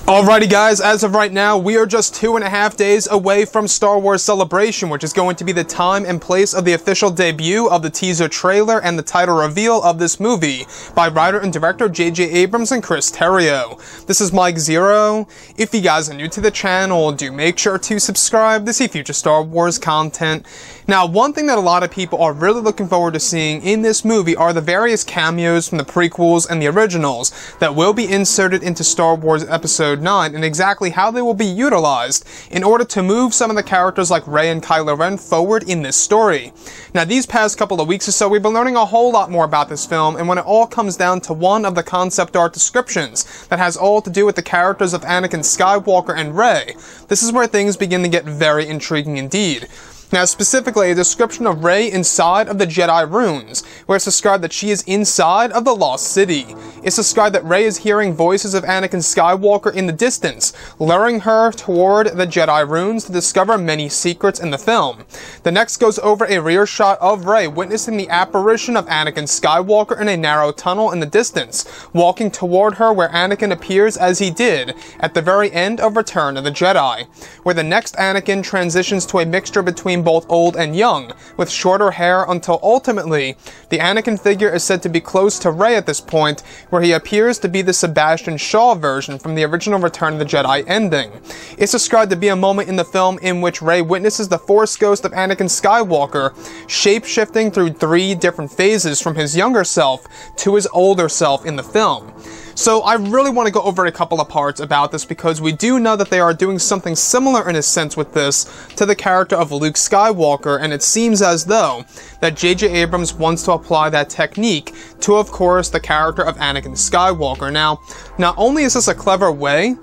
Alrighty guys, as of right now, we are just 2.5 days away from Star Wars Celebration, which is going to be the time and place of the official debut of the teaser trailer and the title reveal of this movie by writer and director J.J. Abrams and Chris Terrio. This is Mike Zero. If you guys are new to the channel, do make sure to subscribe to see future Star Wars content. Now, one thing that a lot of people are really looking forward to seeing in this movie are the various cameos from the prequels and the originals that will be inserted into Star Wars Episode 9 and exactly how they will be utilized in order to move some of the characters like Rey and Kylo Ren forward in this story. Now, these past couple of weeks or so, we've been learning a whole lot more about this film, and when it all comes down to one of the concept art descriptions that has all to do with the characters of Anakin Skywalker and Rey, this is where things begin to get very intriguing indeed. Now, specifically, a description of Rey inside of the Jedi runes, where it's described that she is inside of the Lost City. It's described that Rey is hearing voices of Anakin Skywalker in the distance, luring her toward the Jedi runes to discover many secrets in the film. The next goes over a rear shot of Rey witnessing the apparition of Anakin Skywalker in a narrow tunnel in the distance, walking toward her where Anakin appears as he did at the very end of Return of the Jedi, where the next Anakin transitions to a mixture between both old and young, with shorter hair until ultimately, the Anakin figure is said to be close to Rey at this point, where he appears to be the Sebastian Shaw version from the original Return of the Jedi ending. It's described to be a moment in the film in which Rey witnesses the Force ghost of Anakin Skywalker shape-shifting through 3 different phases from his younger self to his older self in the film. So I really want to go over a couple of parts about this because we do know that they are doing something similar in a sense with this to the character of Luke Skywalker, and it seems as though that J.J. Abrams wants to apply that technique to, of course, the character of Anakin Skywalker. Now, not only is this a clever way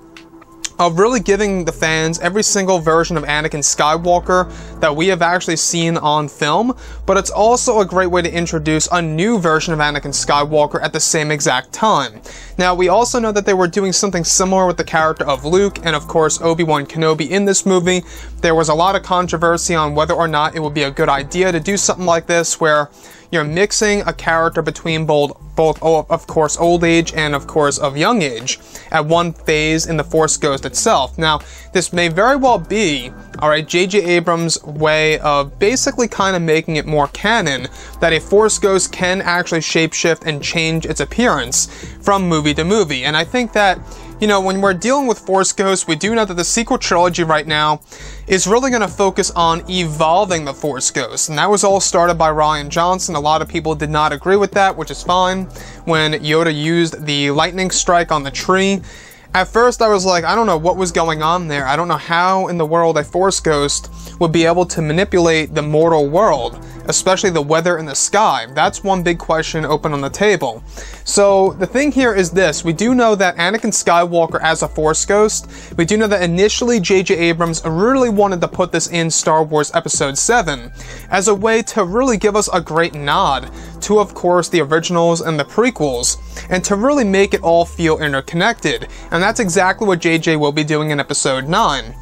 of really giving the fans every single version of Anakin Skywalker that we have actually seen on film, but it's also a great way to introduce a new version of Anakin Skywalker at the same exact time. Now, we also know that they were doing something similar with the character of Luke and, of course, Obi-Wan Kenobi in this movie. There was a lot of controversy on whether or not it would be a good idea to do something like this, where you're mixing a character between both of course, old age and, of course, of young age at one phase in the Force Ghost itself. Now, this may very well be, alright, J.J. Abrams' way of basically kind of making it more canon that a Force Ghost can actually shapeshift and change its appearance from movie to movie. And I think that, you know, when we're dealing with Force Ghosts, we do know that the sequel trilogy right now is really going to focus on evolving the Force Ghost. And that was all started by Rian Johnson. A lot of people did not agree with that, which is fine. When Yoda used the lightning strike on the tree, at first I was like, I don't know what was going on there. I don't know how in the world a Force Ghost would be able to manipulate the mortal world, especially the weather in the sky. That's one big question open on the table. So the thing here is this: we do know that Anakin Skywalker as a Force Ghost, we do know that initially J.J. Abrams really wanted to put this in Star Wars Episode 7 as a way to really give us a great nod to, of course, the originals and the prequels, and to really make it all feel interconnected. And that's exactly what J.J. will be doing in Episode 9.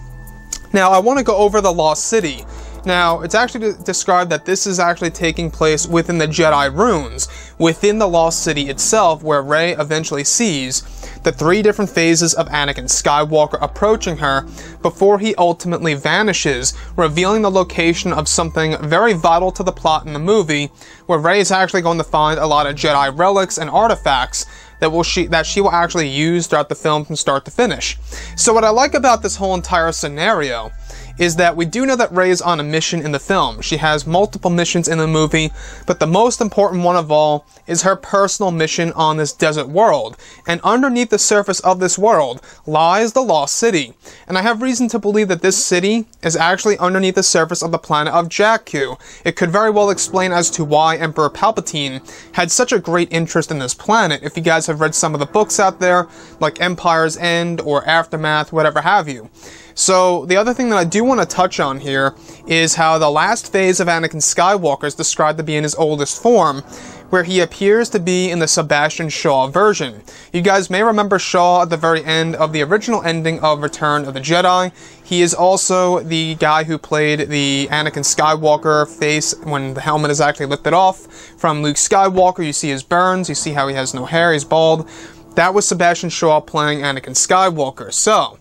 Now, I want to go over the Lost City. Now, it's actually described that this is actually taking place within the Jedi runes, within the Lost City itself, where Rey eventually sees the 3 different phases of Anakin Skywalker approaching her before he ultimately vanishes, revealing the location of something very vital to the plot in the movie, where Rey is actually going to find a lot of Jedi relics and artifacts that she will actually use throughout the film from start to finish. So what I like about this whole entire scenario is that we do know that Rey is on a mission in the film. She has multiple missions in the movie, but the most important one of all is her personal mission on this desert world. And underneath the surface of this world lies the Lost City. And I have reason to believe that this city is actually underneath the surface of the planet of Jakku. It could very well explain as to why Emperor Palpatine had such a great interest in this planet, if you guys have read some of the books out there, like Empire's End or Aftermath, whatever have you. So, the other thing that I do want to touch on here is how the last phase of Anakin Skywalker is described to be in his oldest form, where he appears to be in the Sebastian Shaw version. You guys may remember Shaw at the very end of the original ending of Return of the Jedi. He is also the guy who played the Anakin Skywalker face when the helmet is actually lifted off from Luke Skywalker. You see his burns, you see how he has no hair, he's bald. that was Sebastian Shaw playing Anakin Skywalker. So,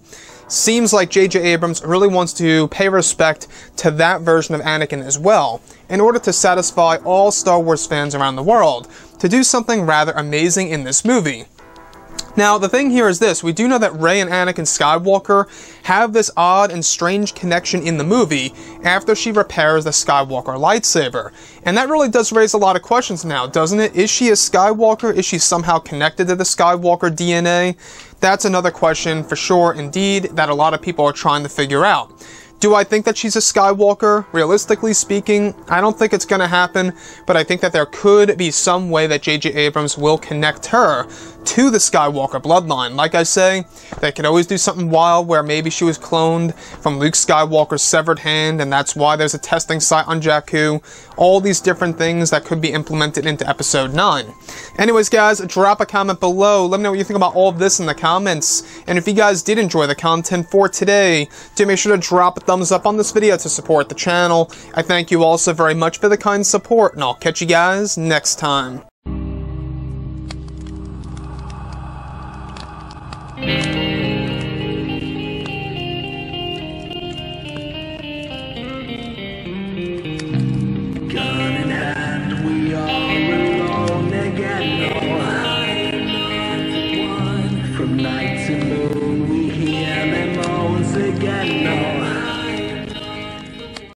seems like J.J. Abrams really wants to pay respect to that version of Anakin as well, in order to satisfy all Star Wars fans around the world, to do something rather amazing in this movie. Now, the thing here is this: we do know that Rey and Anakin Skywalker have this odd and strange connection in the movie after she repairs the Skywalker lightsaber. And that really does raise a lot of questions now, doesn't it? Is she a Skywalker? Is she somehow connected to the Skywalker DNA? That's another question for sure, indeed, that a lot of people are trying to figure out. Do I think that she's a Skywalker? Realistically speaking, I don't think it's going to happen, but I think that there could be some way that J.J. Abrams will connect her to the Skywalker bloodline. Like I say, they could always do something wild where maybe she was cloned from Luke Skywalker's severed hand, and that's why there's a testing site on Jakku. All these different things that could be implemented into Episode 9. Anyways, guys, drop a comment below. Let me know what you think about all of this in the comments. And if you guys did enjoy the content for today, do make sure to drop a thumbs up on this video to support the channel. I thank you all so very much for the kind support, and I'll catch you guys next time.